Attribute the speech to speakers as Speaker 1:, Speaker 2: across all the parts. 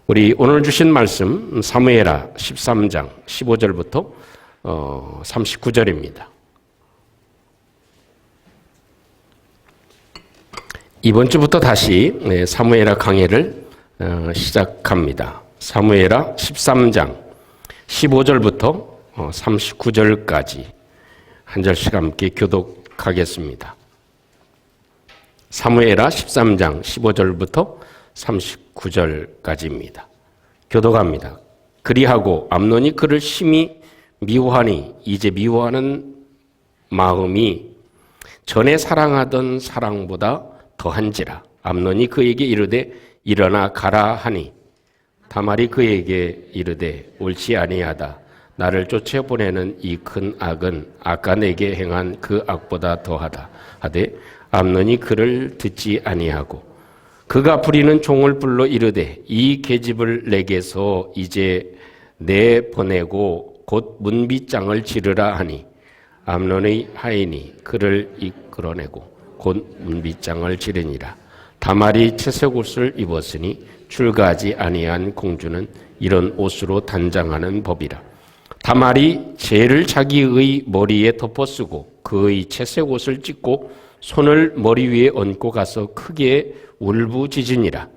Speaker 1: 우리 오늘 주신 말씀 사무엘하 13장 15절부터 39절입니다. 이번 주부터 다시 사무엘하 강해를 시작합니다. 사무엘하 13장 15절부터 39절까지 한 절씩 함께 교독하겠습니다. 사무엘하 13장 15절부터 39절까지입니다. 교독합니다. 그리하고 암논이 그를 심히 미워하니 이제 미워하는 마음이 전에 사랑하던 사랑보다 더한지라. 암논이 그에게 이르되 일어나 가라 하니 다말이 그에게 이르되 옳지 아니하다. 나를 쫓아보내는 이 큰 악은 아까 내게 행한 그 악보다 더하다 하되 암논이 그를 듣지 아니하고 그가 부리는 종을 불러 이르되 이 계집을 내게서 이제 내보내고 곧 문빗장을 지르라 하니 암논의 하인이 그를 이끌어내고 곧 문빗장을 지르니라. 다말이 채색 옷을 입었으니 출가하지 아니한 공주는 이런 옷으로 단장하는 법이라. 다말이 재를 자기의 머리에 덮어쓰고 그의 채색 옷을 찢고 손을 머리 위에 얹고 가서 크게 울부짖으니라.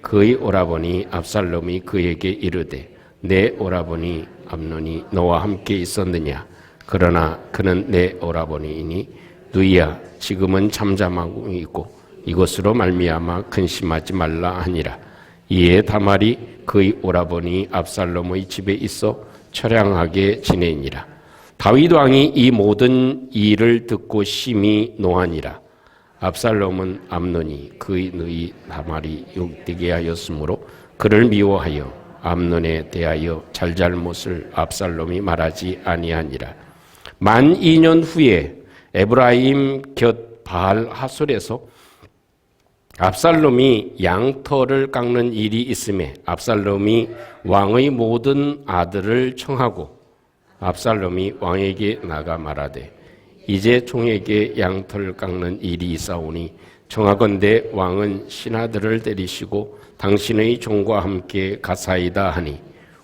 Speaker 1: 그의 오라버니 압살롬이 그에게 이르되 내 오라버니 암논이 너와 함께 있었느냐. 그러나 그는 내 오라버니이니 누이야 지금은 잠잠하고 있고 이것으로 말미암아 근심하지 말라 하니라. 이에 다말이 그의 오라버니 압살롬의 집에 있어 처량하게 지내니라. 다윗 왕이 이 모든 일을 듣고 심히 노하니라. 압살롬은 암논이 그의 누이 다말이 욕되게 하였으므로 그를 미워하여 암논에 대하여 잘잘못을 압살롬이 말하지 아니하니라. 만 2년 후에 에브라임 곁 바알 하솔에서 압살롬이 양털을 깎는 일이 있음에 압살롬이 왕의 모든 아들을 청하고 압살롬이 왕에게 나가 말하되 이제 종에게 양털을 깎는 일이 있사오니 청하건대 왕은 신하들을 데리시고 당신의 종과 함께 가사이다 하니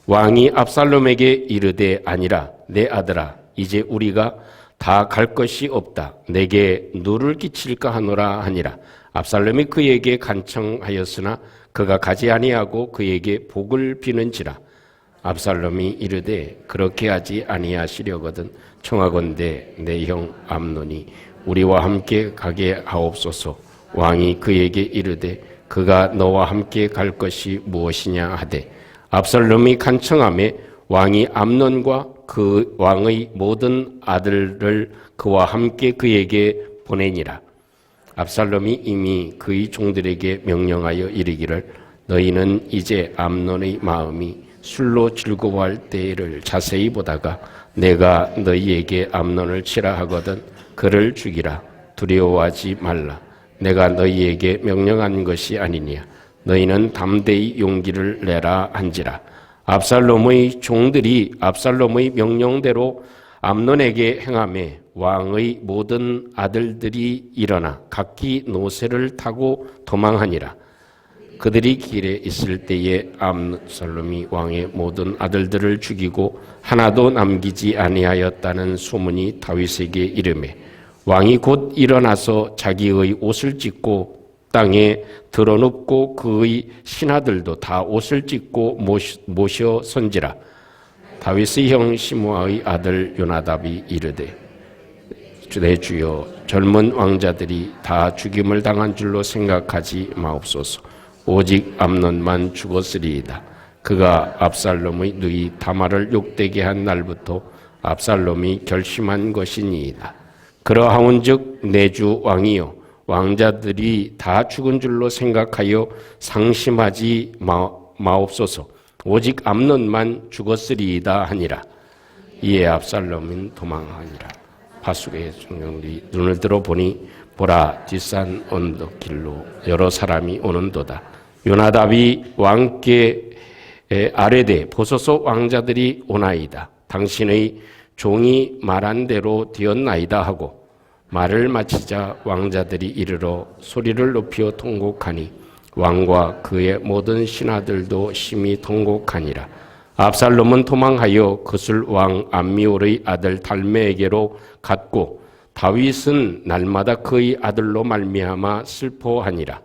Speaker 1: 왕이 압살롬에게 이르되 아니라 내 아들아 이제 우리가 다 갈 것이 없다. 내게 누를 끼칠까 하노라 하니라. 압살롬이 그에게 간청하였으나 그가 가지 아니하고 그에게 복을 비는지라. 압살롬이 이르되 그렇게 하지 아니하시려거든 청하건대 내 형 암논이 우리와 함께 가게 하옵소서. 왕이 그에게 이르되 그가 너와 함께 갈 것이 무엇이냐 하되 압살롬이 간청하매 왕이 암논과 그 왕의 모든 아들을 그와 함께 그에게 보내니라. 압살롬이 이미 그의 종들에게 명령하여 이르기를 너희는 이제 암논의 마음이 술로 즐거워할 때를 자세히 보다가 내가 너희에게 암논을 치라 하거든 그를 죽이라. 두려워하지 말라. 내가 너희에게 명령한 것이 아니냐. 너희는 담대히 용기를 내라 한지라. 압살롬의 종들이 압살롬의 명령대로 암논에게 행하매 왕의 모든 아들들이 일어나 각기 노새를 타고 도망하니라. 그들이 길에 있을 때에 압살롬이 왕의 모든 아들들을 죽이고 하나도 남기지 아니하였다는 소문이 다윗에게 이르매 왕이 곧 일어나서 자기의 옷을 찢고 땅에 드러눕고 그의 신하들도 다 옷을 찢고 모셔 선지라. 다윗의 형 시므아의 아들 요나답이 이르되 내 주여 젊은 왕자들이 다 죽임을 당한 줄로 생각하지 마옵소서. 오직 암논만 죽었으리이다. 그가 압살롬의 누이 다말을 욕되게 한 날부터 압살롬이 결심한 것이니이다. 그러하온즉 내 주 왕이여 왕자들이 다 죽은 줄로 생각하여 상심하지 마옵소서. 오직 암논만 죽었으리이다 하니라. 이에 압살롬은 도망하니라. 파수의 중령들이 눈을 들어 보니 보라 뒷산 언덕길로 여러 사람이 오는도다. 요나답이 왕께 아뢰되 보소서 왕자들이 오나이다. 당신의 종이 말한 대로 되었나이다 하고 말을 마치자 왕자들이 이르러 소리를 높여 통곡하니 왕과 그의 모든 신하들도 심히 통곡하니라. 압살롬은 도망하여 그술 왕 암미올의 아들 달메에게로 갔고 다윗은 날마다 그의 아들로 말미암아 슬퍼하니라.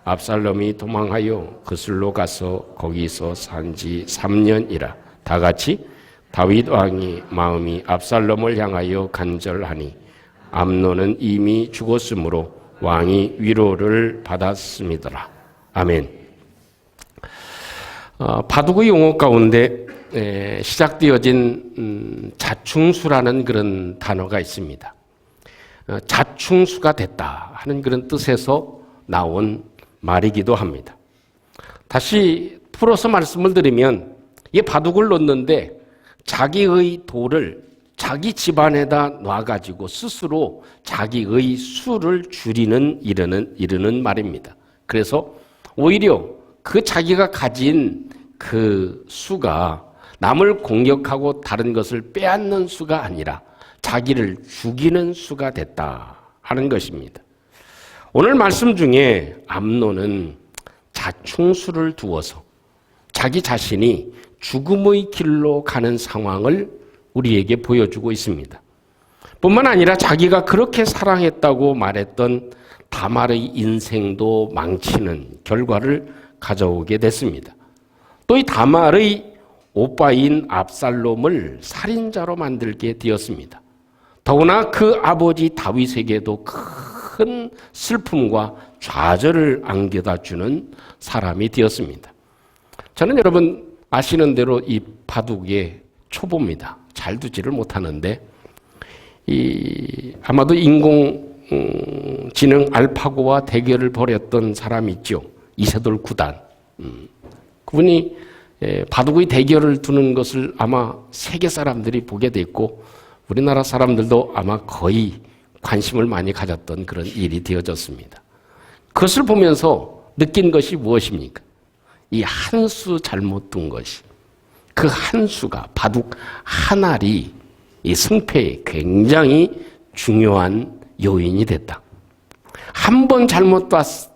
Speaker 1: 압살롬이 도망하여 그술로 가서 거기서 산지 3년이라. 다같이 다윗 왕이 마음이 압살롬을 향하여 간절하니 암논은 이미 죽었으므로 왕이 위로를 받았음이더라. 아멘. 바둑의 용어 가운데 시작되어진 자충수라는 그런 단어가 있습니다. 자충수가 됐다 하는 그런 뜻에서 나온 말이기도 합니다. 다시 풀어서 말씀을 드리면 이 바둑을 놓는데 자기의 돌을 자기 집안에다 놔가지고 스스로 자기의 수를 줄이는 이르는 말입니다. 그래서 오히려 그 자기가 가진 그 수가 남을 공격하고 다른 것을 빼앗는 수가 아니라 자기를 죽이는 수가 됐다 하는 것입니다. 오늘 말씀 중에 암논은 자충수를 두어서 자기 자신이 죽음의 길로 가는 상황을 우리에게 보여주고 있습니다. 뿐만 아니라 자기가 그렇게 사랑했다고 말했던 다말의 인생도 망치는 결과를 가져오게 됐습니다. 또 이 다말의 오빠인 압살롬을 살인자로 만들게 되었습니다. 더구나 그 아버지 다윗에게도 큰 슬픔과 좌절을 안겨다 주는 사람이 되었습니다. 저는 여러분 아시는 대로 이 바둑의 초보입니다. 잘 두지를 못하는데 아마도 인공지능 알파고와 대결을 벌였던 사람이 있죠. 이세돌 9단. 그분이 바둑의 대결을 두는 것을 아마 세계 사람들이 보게 됐고 우리나라 사람들도 아마 거의 관심을 많이 가졌던 그런 일이 되어졌습니다. 그것을 보면서 느낀 것이 무엇입니까? 이 한 수 잘못 둔 것이, 그 한 수가 바둑 한 알이 이 승패에 굉장히 중요한 요인이 됐다. 한 번 잘못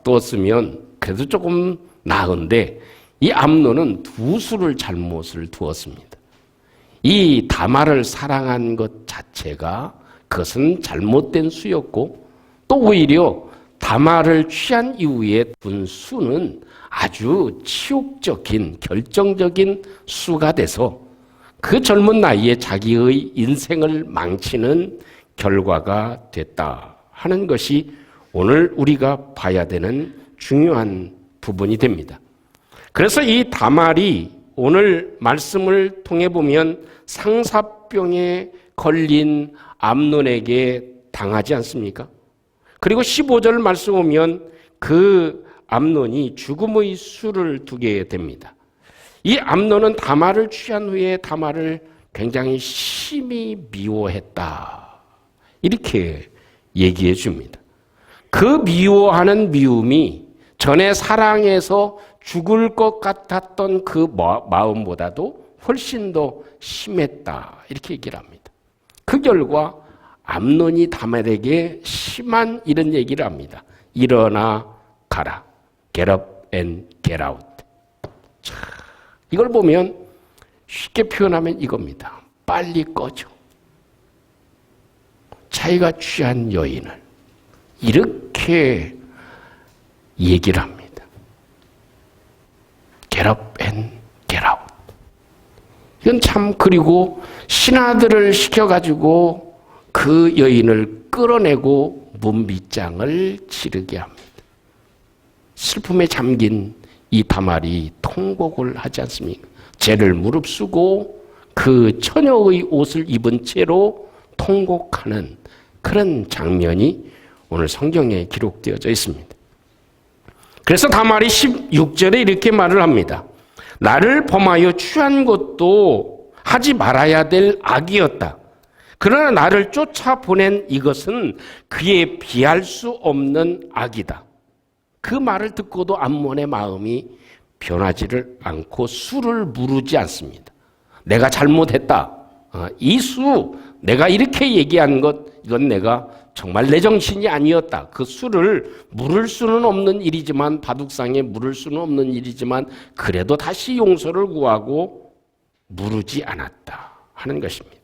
Speaker 1: 뒀으면 그래도 조금 나은데 이 암논은 두 수를 잘못을 두었습니다. 이 다말을 사랑한 것 자체가 그것은 잘못된 수였고 또 오히려 다말을 취한 이후에 둔 수는 아주 치욕적인 결정적인 수가 돼서 그 젊은 나이에 자기의 인생을 망치는 결과가 됐다 하는 것이 오늘 우리가 봐야 되는 중요한 부분이 됩니다. 그래서 이 다말이 오늘 말씀을 통해 보면 상사병에 걸린 암논에게 당하지 않습니까? 그리고 15절 말씀 보면 그 암논이 죽음의 수를 두게 됩니다. 이 암논은 다말을 취한 후에 다말을 굉장히 심히 미워했다. 이렇게 얘기해 줍니다. 그 미워하는 미움이 전에 사랑해서 죽을 것 같았던 그 마음보다도 훨씬 더 심했다. 이렇게 얘기를 합니다. 그 결과 암논이 다말에게 심한 이런 얘기를 합니다. 일어나 가라. Get up and get out. 자, 이걸 보면 쉽게 표현하면 이겁니다. 빨리 꺼져. 자기가 취한 여인을 이렇게 얘기를 합니다. Get up and get out. 이건 참, 그리고 신하들을 시켜가지고 그 여인을 끌어내고 문빗장을 치르게 합니다. 슬픔에 잠긴 이 다말이 통곡을 하지 않습니까? 죄를 무릅쓰고 그 처녀의 옷을 입은 채로 통곡하는 그런 장면이 오늘 성경에 기록되어져 있습니다. 그래서 다말이 16절에 이렇게 말을 합니다. 나를 범하여 취한 것도 하지 말아야 될 악이었다. 그러나 나를 쫓아보낸 이것은 그에 비할 수 없는 악이다. 그 말을 듣고도 암몬의 마음이 변하지를 않고 수를 무르지 않습니다. 내가 잘못했다. 이 수, 내가 이렇게 얘기한 것, 이건 내가 정말 내 정신이 아니었다. 그 수를 물을 수는 없는 일이지만, 바둑상에 물을 수는 없는 일이지만, 그래도 다시 용서를 구하고 무르지 않았다 하는 것입니다.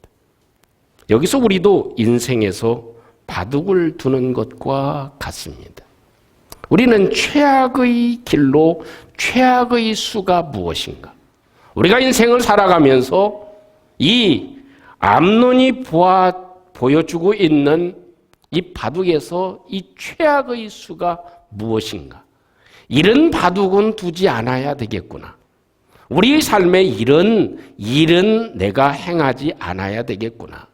Speaker 1: 여기서 우리도 인생에서 바둑을 두는 것과 같습니다. 우리는 최악의 길로 최악의 수가 무엇인가? 우리가 인생을 살아가면서 이 암논이 보여주고 있는 이 바둑에서 이 최악의 수가 무엇인가? 이런 바둑은 두지 않아야 되겠구나. 우리의 삶에 이런 일은 내가 행하지 않아야 되겠구나.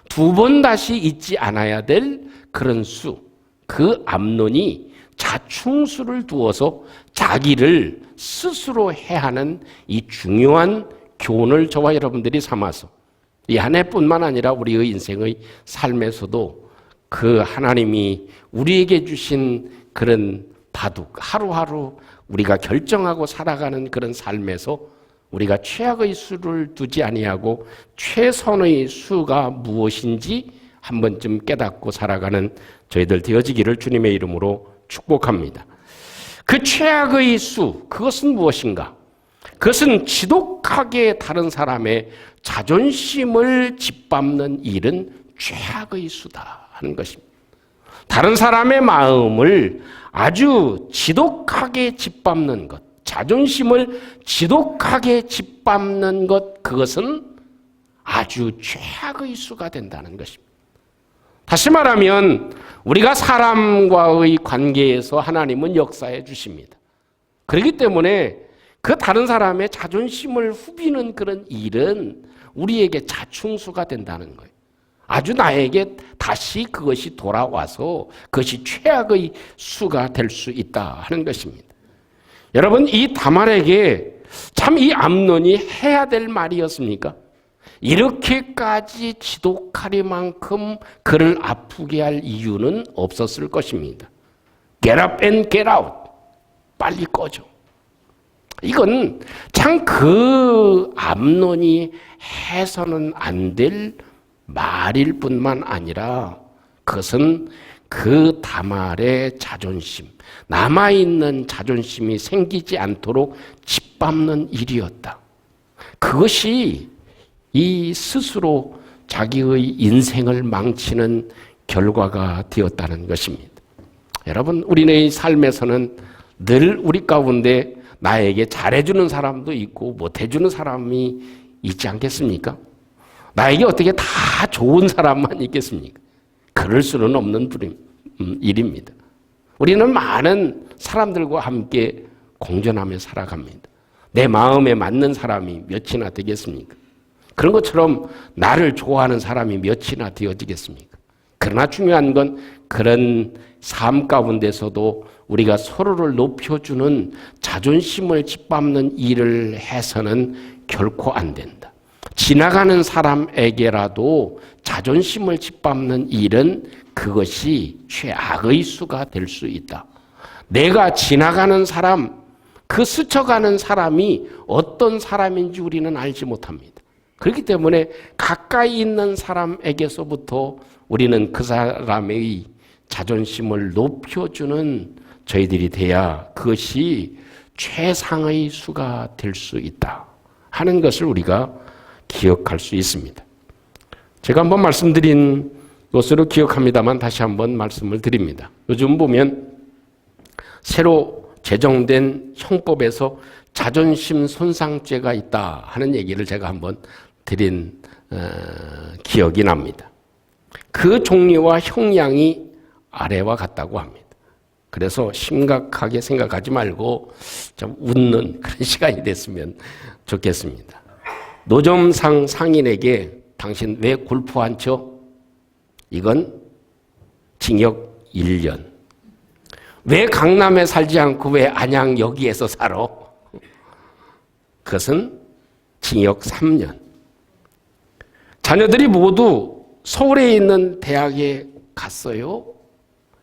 Speaker 1: 두 번 다시 잊지 않아야 될 그런 수, 그 암논이 자충수를 두어서 자기를 스스로 해하는 이 중요한 교훈을 저와 여러분들이 삼아서 이 한 해뿐만 아니라 우리의 인생의 삶에서도 그 하나님이 우리에게 주신 그런 바둑, 하루하루 우리가 결정하고 살아가는 그런 삶에서 우리가 최악의 수를 두지 아니하고 최선의 수가 무엇인지 한 번쯤 깨닫고 살아가는 저희들 되어지기를 주님의 이름으로 축복합니다. 그 최악의 수, 그것은 무엇인가? 그것은 지독하게 다른 사람의 자존심을 짓밟는 일은 최악의 수다 하는 것입니다. 다른 사람의 마음을 아주 지독하게 짓밟는 것, 자존심을 지독하게 짓밟는 것, 그것은 아주 최악의 수가 된다는 것입니다. 다시 말하면 우리가 사람과의 관계에서 하나님은 역사해 주십니다. 그렇기 때문에 그 다른 사람의 자존심을 후비는 그런 일은 우리에게 자충수가 된다는 거예요. 아주 나에게 다시 그것이 돌아와서 그것이 최악의 수가 될 수 있다 하는 것입니다. 여러분, 이 다말에게 참 이 암논이 해야 될 말이었습니까? 이렇게까지 지독하리만큼 그를 아프게 할 이유는 없었을 것입니다. Get up and get out. 빨리 꺼져. 이건 참 그 암논이 해서는 안 될 말일 뿐만 아니라 그것은 그 다말의 자존심, 남아있는 자존심이 생기지 않도록 짓밟는 일이었다. 그것이 이 스스로 자기의 인생을 망치는 결과가 되었다는 것입니다. 여러분, 우리의 삶에서는 늘 우리 가운데 나에게 잘해주는 사람도 있고 못해주는 사람이 있지 않겠습니까? 나에게 어떻게 다 좋은 사람만 있겠습니까? 그럴 수는 없는 일입니다. 우리는 많은 사람들과 함께 공존하며 살아갑니다. 내 마음에 맞는 사람이 몇이나 되겠습니까? 그런 것처럼 나를 좋아하는 사람이 몇이나 되어지겠습니까? 그러나 중요한 건 그런 삶 가운데서도 우리가 서로를 높여주는 자존심을 짓밟는 일을 해서는 결코 안 된다. 지나가는 사람에게라도 자존심을 짓밟는 일은 그것이 최악의 수가 될 수 있다. 내가 지나가는 사람, 그 스쳐가는 사람이 어떤 사람인지 우리는 알지 못합니다. 그렇기 때문에 가까이 있는 사람에게서부터 우리는 그 사람의 자존심을 높여주는 저희들이 돼야 그것이 최상의 수가 될 수 있다 하는 것을 우리가 기억할 수 있습니다. 제가 한번 말씀드린 것으로 기억합니다만 다시 한번 말씀을 드립니다. 요즘 보면 새로 제정된 형법에서 자존심 손상죄가 있다 하는 얘기를 제가 한번 드린 기억이 납니다. 그 종류와 형량이 아래와 같다고 합니다. 그래서 심각하게 생각하지 말고 좀 웃는 그런 시간이 됐으면 좋겠습니다. 노점상 상인에게 당신 왜 골프 안 쳐? 이건 징역 1년. 왜 강남에 살지 않고 왜 안양 여기에서 살아? 그것은 징역 3년. 자녀들이 모두 서울에 있는 대학에 갔어요?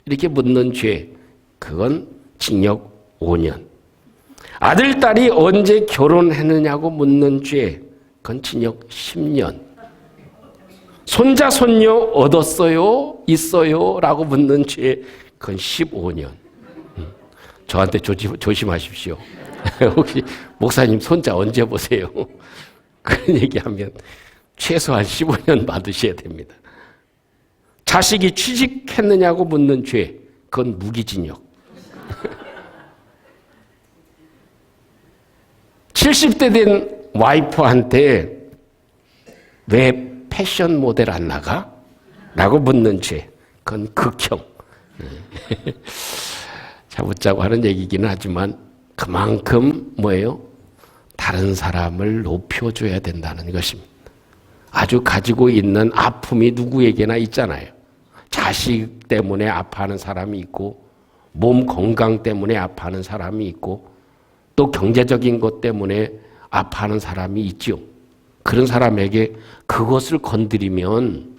Speaker 1: 이렇게 묻는 죄, 그건 징역 5년. 아들, 딸이 언제 결혼했느냐고 묻는 죄, 그건 징역 10년. 손자, 손녀 얻었어요? 있어요? 라고 묻는 죄, 그건 15년. 저한테 조심하십시오. 혹시 목사님 손자 언제 보세요? 그런 얘기하면 최소한 15년 받으셔야 됩니다. 자식이 취직했느냐고 묻는 죄, 그건 무기징역. 70대 된 와이프한테 왜 패션 모델 안 나가? 라고 묻는 죄, 그건 극형. 잡으자고 하는 얘기기는 하지만 그만큼 뭐예요? 다른 사람을 높여줘야 된다는 것입니다. 아주 가지고 있는 아픔이 누구에게나 있잖아요. 자식 때문에 아파하는 사람이 있고, 몸 건강 때문에 아파하는 사람이 있고, 또 경제적인 것 때문에 아파하는 사람이 있죠. 그런 사람에게 그것을 건드리면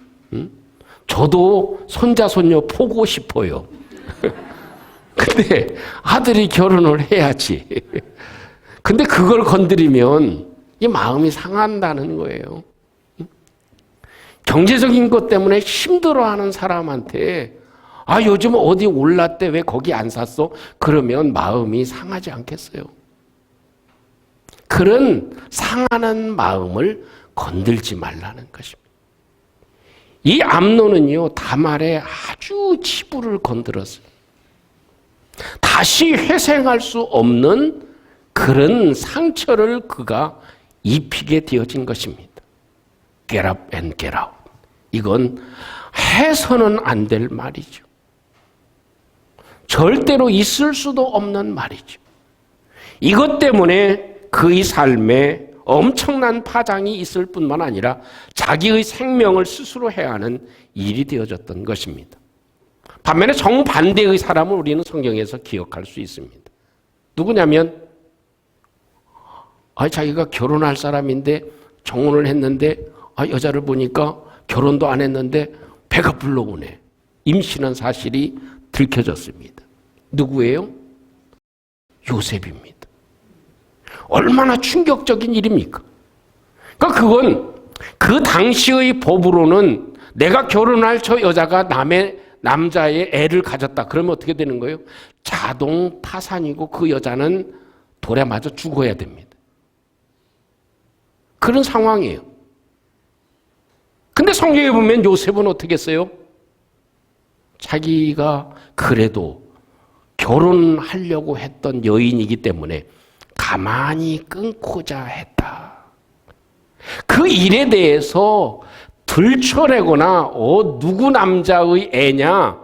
Speaker 1: 저도 손자 손녀 보고 싶어요. 근데 아들이 결혼을 해야지. 근데 그걸 건드리면 이 마음이 상한다는 거예요. 경제적인 것 때문에 힘들어하는 사람한테 요즘 어디 올랐대 왜 거기 안 샀어? 그러면 마음이 상하지 않겠어요? 그런 상하는 마음을 건들지 말라는 것입니다. 이 암논은요, 다말의 아주 치부를 건드렸어요. 다시 회생할 수 없는 그런 상처를 그가 입히게 되어진 것입니다. Get up and get out. 이건 해서는 안 될 말이죠. 절대로 있을 수도 없는 말이죠. 이것 때문에 그의 삶에 엄청난 파장이 있을 뿐만 아니라 자기의 생명을 스스로 해야 하는 일이 되어졌던 것입니다. 반면에 정반대의 사람을 우리는 성경에서 기억할 수 있습니다. 누구냐면 자기가 결혼할 사람인데 정혼을 했는데 여자를 보니까 결혼도 안 했는데 배가 불러오네. 임신한 사실이 들켜졌습니다. 누구예요? 요셉입니다. 얼마나 충격적인 일입니까? 그러니까 그건 그 당시의 법으로는 내가 결혼할 저 여자가 남자의 애를 가졌다. 그러면 어떻게 되는 거예요? 자동 파산이고 그 여자는 돌에 맞아 죽어야 됩니다. 그런 상황이에요. 근데 성경에 보면 요셉은 어떻게 했어요? 자기가 그래도 결혼하려고 했던 여인이기 때문에 가만히 끊고자 했다. 그 일에 대해서 들춰내거나 누구 남자의 애냐,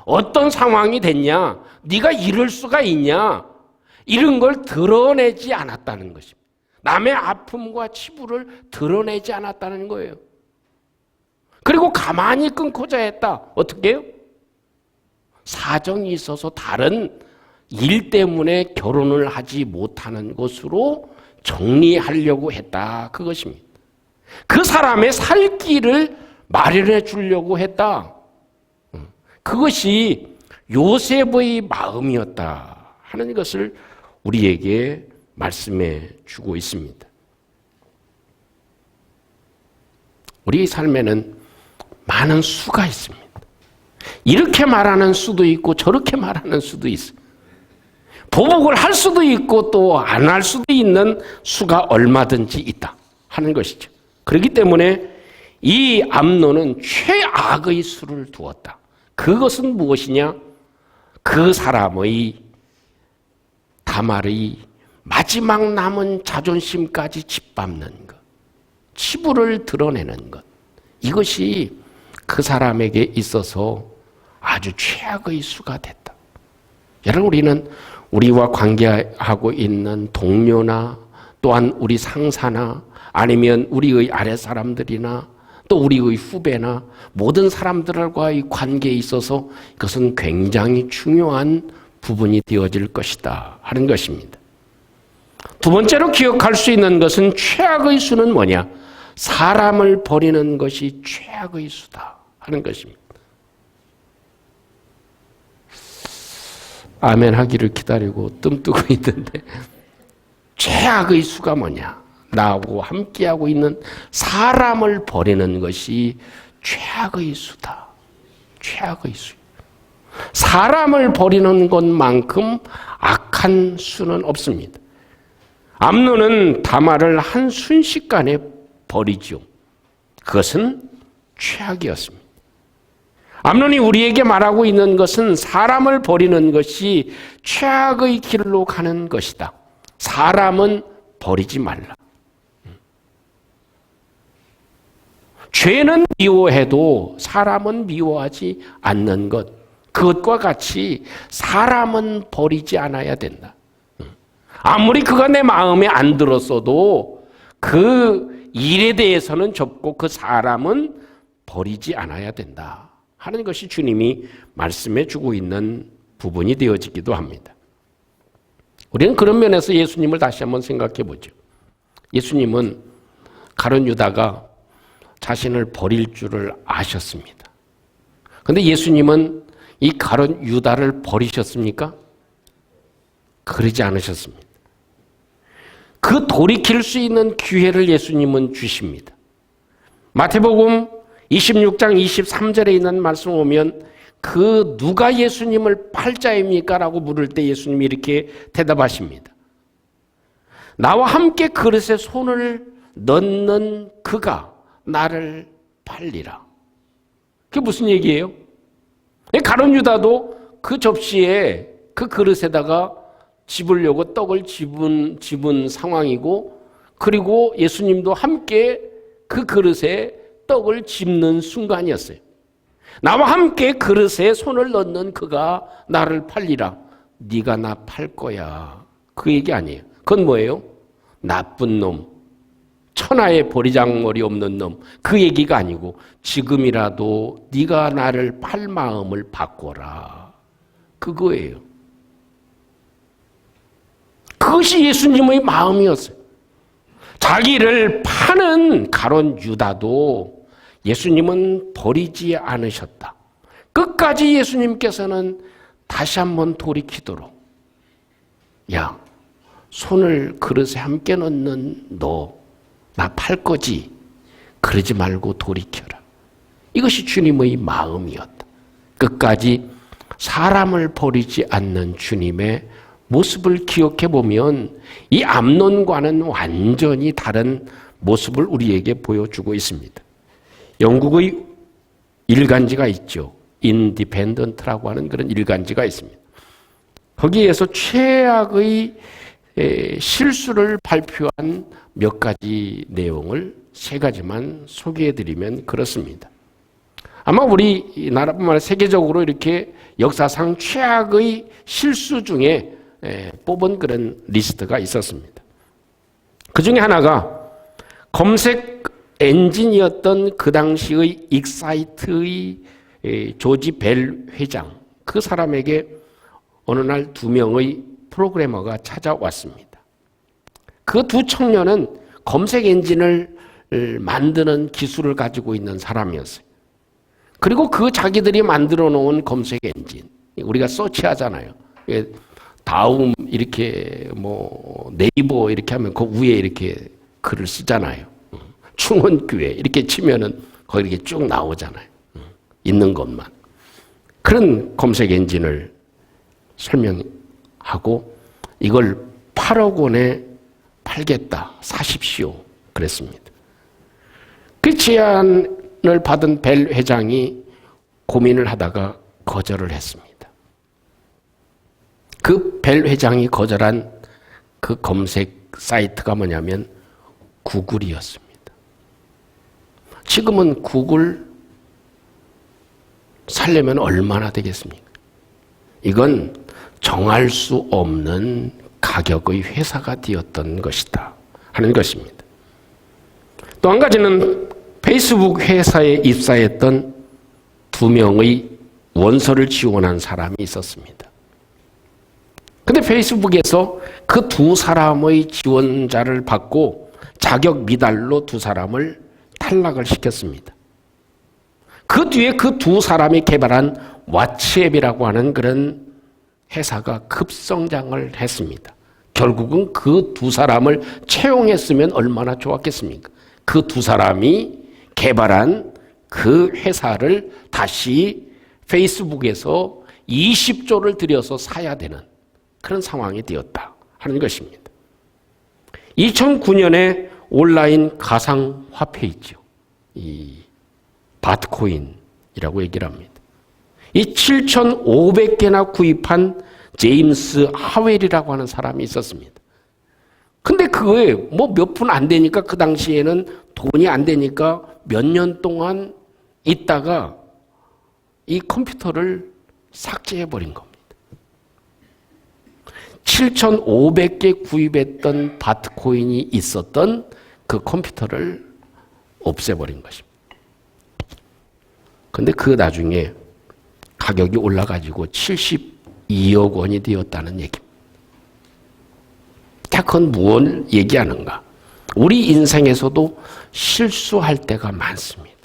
Speaker 1: 어떤 상황이 됐냐, 네가 이럴 수가 있냐, 이런 걸 드러내지 않았다는 것입니다. 남의 아픔과 치부를 드러내지 않았다는 거예요. 그리고 가만히 끊고자 했다. 어떻게 해요? 사정이 있어서 다른 일 때문에 결혼을 하지 못하는 것으로 정리하려고 했다. 그것입니다. 그 사람의 살 길을 마련해 주려고 했다. 그것이 요셉의 마음이었다 하는 것을 우리에게 말씀해 주고 있습니다. 우리 삶에는 많은 수가 있습니다. 이렇게 말하는 수도 있고 저렇게 말하는 수도 있어요. 보복을 할 수도 있고 또 안 할 수도 있는 수가 얼마든지 있다 하는 것이죠. 그렇기 때문에 이 암논은 최악의 수를 두었다. 그것은 무엇이냐? 그 사람의 다말의 마지막 남은 자존심까지 짓밟는 것, 치부를 드러내는 것, 이것이 그 사람에게 있어서 아주 최악의 수가 됐다. 여러분, 우리는 우리와 관계하고 있는 동료나 또한 우리 상사나 아니면 우리의 아래 사람들이나 또 우리의 후배나 모든 사람들과의 관계에 있어서 그것은 굉장히 중요한 부분이 되어질 것이다 하는 것입니다. 두 번째로 기억할 수 있는 것은 최악의 수는 뭐냐? 사람을 버리는 것이 최악의 수다 하는 것입니다. 아멘 하기를 기다리고 뜸 뜨고 있는데 최악의 수가 뭐냐? 나하고 함께하고 있는 사람을 버리는 것이 최악의 수다. 최악의 수. 사람을 버리는 것만큼 악한 수는 없습니다. 암논은 다말을 한순식간에 버리죠. 그것은 최악이었습니다. 암논이 우리에게 말하고 있는 것은 사람을 버리는 것이 최악의 길로 가는 것이다. 사람은 버리지 말라. 죄는 미워해도 사람은 미워하지 않는 것. 그것과 같이 사람은 버리지 않아야 된다. 아무리 그가 내 마음에 안 들었어도 그 일에 대해서는 접고 그 사람은 버리지 않아야 된다 하는 것이 주님이 말씀해 주고 있는 부분이 되어지기도 합니다. 우리는 그런 면에서 예수님을 다시 한번 생각해 보죠. 예수님은 가룟 유다가 자신을 버릴 줄을 아셨습니다. 그런데 예수님은 이 가룟 유다를 버리셨습니까? 그러지 않으셨습니다. 그 돌이킬 수 있는 기회를 예수님은 주십니다. 마태복음 26장 23절에 있는 말씀 보면 그 누가 예수님을 팔자입니까? 라고 물을 때 예수님이 이렇게 대답하십니다. 나와 함께 그릇에 손을 넣는 그가 나를 팔리라. 그게 무슨 얘기예요? 가룟 유다도 그 접시에 그 그릇에다가 집으려고 떡을 집은 상황이고, 그리고 예수님도 함께 그 그릇에 떡을 집는 순간이었어요. 나와 함께 그릇에 손을 넣는 그가 나를 팔리라. 네가 나 팔 거야. 그 얘기 아니에요. 그건 뭐예요? 나쁜 놈, 천하에 버리장머리 없는 놈, 그 얘기가 아니고 지금이라도 네가 나를 팔 마음을 바꿔라. 그거예요. 그것이 예수님의 마음이었어요. 자기를 파는 가룟 유다도 예수님은 버리지 않으셨다. 끝까지 예수님께서는 다시 한번 돌이키도록, 야, 손을 그릇에 함께 넣는 너, 나 팔 거지? 그러지 말고 돌이켜라. 이것이 주님의 마음이었다. 끝까지 사람을 버리지 않는 주님의 모습을 기억해 보면 이 암논과는 완전히 다른 모습을 우리에게 보여주고 있습니다. 영국의 일간지가 있죠. 인디펜던트라고 하는 그런 일간지가 있습니다. 거기에서 최악의 실수를 발표한 몇 가지 내용을 세 가지만 소개해드리면 그렇습니다. 아마 우리나라뿐만 아니라 세계적으로 이렇게 역사상 최악의 실수 중에 뽑은 그런 리스트가 있었습니다. 그 중에 하나가 검색 엔진이었던 그 당시의 익사이트의 조지 벨 회장, 그 사람에게 어느 날 2명의 프로그래머가 찾아왔습니다. 그 두 청년은 검색 엔진을 만드는 기술을 가지고 있는 사람이었어요. 그리고 그 자기들이 만들어 놓은 검색 엔진, 우리가 서치하잖아요. 다음 이렇게 네이버 이렇게 하면 그 위에 이렇게 글을 쓰잖아요. 충원교회 이렇게 치면은 거기 이렇게 쭉 나오잖아요. 있는 것만. 그런 검색 엔진을 설명하고 이걸 8억 원에 팔겠다, 사십시오 그랬습니다. 그 제안을 받은 벨 회장이 고민을 하다가 거절을 했습니다. 그 벨 회장이 거절한 그 검색 사이트가 뭐냐면 구글이었습니다. 지금은 구글 살려면 얼마나 되겠습니까? 이건 정할 수 없는 가격의 회사가 되었던 것이다 하는 것입니다. 또 한 가지는 페이스북 회사에 입사했던 2명의 원서를 지원한 사람이 있었습니다. 근데 페이스북에서 그 2사람의 지원자를 받고 자격 미달로 2사람을 탈락을 시켰습니다. 그 뒤에 그 2사람이 개발한 왓츠앱이라고 하는 그런 회사가 급성장을 했습니다. 결국은 그 두 사람을 채용했으면 얼마나 좋았겠습니까? 그 두 사람이 개발한 그 회사를 다시 페이스북에서 20조를 들여서 사야 되는 그런 상황이 되었다 하는 것입니다. 2009년에 온라인 가상화폐 있죠. 이 바트코인이라고 얘기를 합니다. 이 7,500개나 구입한 제임스 하웰이라고 하는 사람이 있었습니다. 근데 그거에 뭐 몇 푼 안 되니까 그 당시에는 돈이 안 되니까 몇 년 동안 있다가 이 컴퓨터를 삭제해버린 겁니다. 7,500개 구입했던 바트코인이 있었던 그 컴퓨터를 없애버린 것입니다. 근데 그 나중에 가격이 올라가지고 72억 원이 되었다는 얘기입니다. 그건 무엇을 얘기하는가? 우리 인생에서도 실수할 때가 많습니다.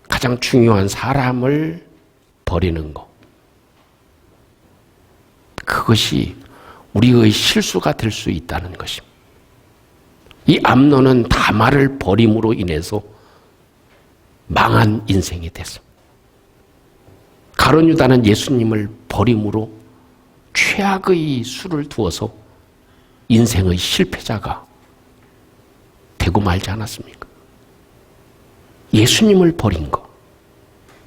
Speaker 1: 가장 중요한 사람을 버리는 것. 그것이 우리의 실수가 될 수 있다는 것입니다. 이 암논은 다말을 버림으로 인해서 망한 인생이 됐습니다. 가룟 유다는 예수님을 버림으로 최악의 수를 두어서 인생의 실패자가 되고 말지 않았습니까? 예수님을 버린 것.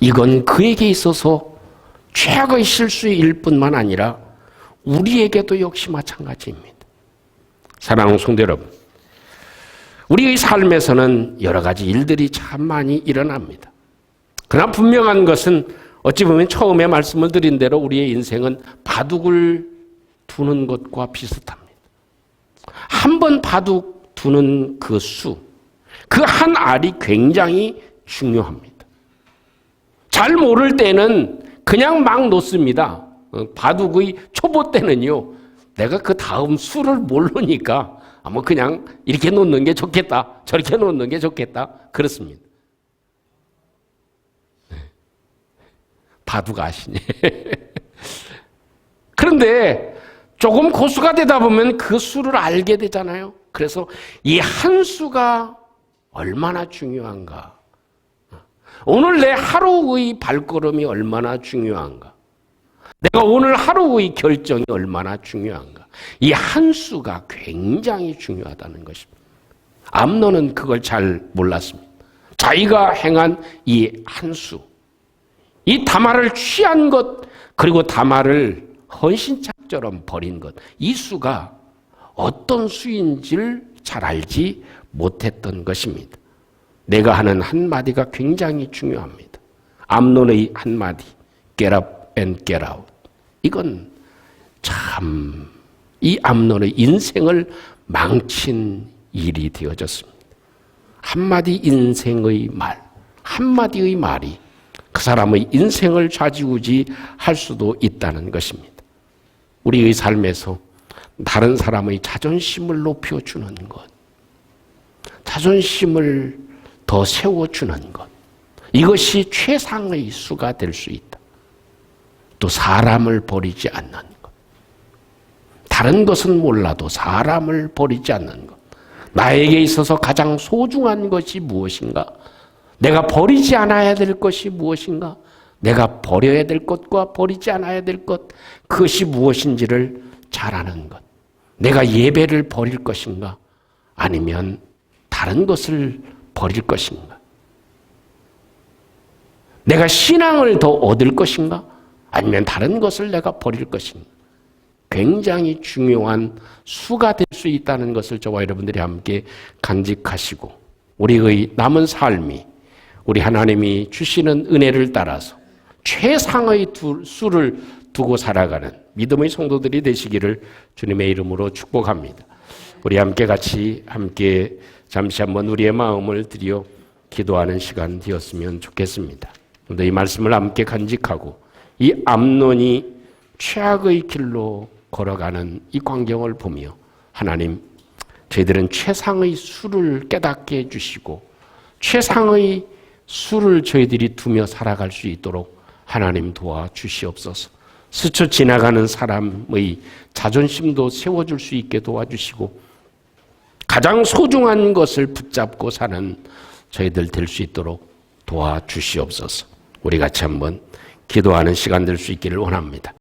Speaker 1: 이건 그에게 있어서 최악의 실수일 뿐만 아니라 우리에게도 역시 마찬가지입니다. 사랑하는 성도 여러분, 우리의 삶에서는 여러 가지 일들이 참 많이 일어납니다. 그러나 분명한 것은 어찌 보면 처음에 말씀을 드린 대로 우리의 인생은 바둑을 두는 것과 비슷합니다. 한 번 바둑 두는 그 수, 그 한 알이 굉장히 중요합니다. 잘 모를 때는 그냥 막 놓습니다. 바둑의 초보 때는요, 내가 그 다음 수를 모르니까 뭐 그냥 이렇게 놓는 게 좋겠다, 저렇게 놓는 게 좋겠다, 그렇습니다. 바둑 아시네. 그런데 조금 고수가 되다 보면 그 수를 알게 되잖아요. 그래서 이 한 수가 얼마나 중요한가. 오늘 내 하루의 발걸음이 얼마나 중요한가. 내가 오늘 하루의 결정이 얼마나 중요한가. 이 한 수가 굉장히 중요하다는 것입니다. 암논은 그걸 잘 몰랐습니다. 자기가 행한 이 한 수, 이 다말을 취한 것, 그리고 다말을 헌신짝처럼 버린 것, 이 수가 어떤 수인지를 잘 알지 못했던 것입니다. 내가 하는 한마디가 굉장히 중요합니다. 암논의 한마디, get up and get out. 이건 참 이 암논의 인생을 망친 일이 되어졌습니다. 한마디 인생의 말, 한마디의 말이 그 사람의 인생을 좌지우지할 수도 있다는 것입니다. 우리의 삶에서 다른 사람의 자존심을 높여주는 것, 자존심을 더 세워주는 것, 이것이 최상의 수가 될 수 있다. 또 사람을 버리지 않는 것, 다른 것은 몰라도 사람을 버리지 않는 것, 나에게 있어서 가장 소중한 것이 무엇인가? 내가 버리지 않아야 될 것이 무엇인가? 내가 버려야 될 것과 버리지 않아야 될 것, 그것이 무엇인지를 잘 아는 것. 내가 예배를 버릴 것인가? 아니면 다른 것을 버릴 것인가? 내가 신앙을 더 얻을 것인가? 아니면 다른 것을 내가 버릴 것인가? 굉장히 중요한 수가 될 수 있다는 것을 저와 여러분들이 함께 간직하시고, 우리의 남은 삶이 우리 하나님이 주시는 은혜를 따라서 최상의 수를 두고 살아가는 믿음의 성도들이 되시기를 주님의 이름으로 축복합니다. 우리 함께 잠시 한번 우리의 마음을 들여 기도하는 시간 되었으면 좋겠습니다. 그런데 이 말씀을 함께 간직하고 이 암논이 최악의 길로 걸어가는 이 광경을 보며, 하나님, 저희들은 최상의 수를 깨닫게 해주시고 최상의 수를 저희들이 두며 살아갈 수 있도록 하나님 도와주시옵소서. 스쳐 지나가는 사람의 자존심도 세워줄 수 있게 도와주시고 가장 소중한 것을 붙잡고 사는 저희들 될 수 있도록 도와주시옵소서. 우리 같이 한번 기도하는 시간 될 수 있기를 원합니다.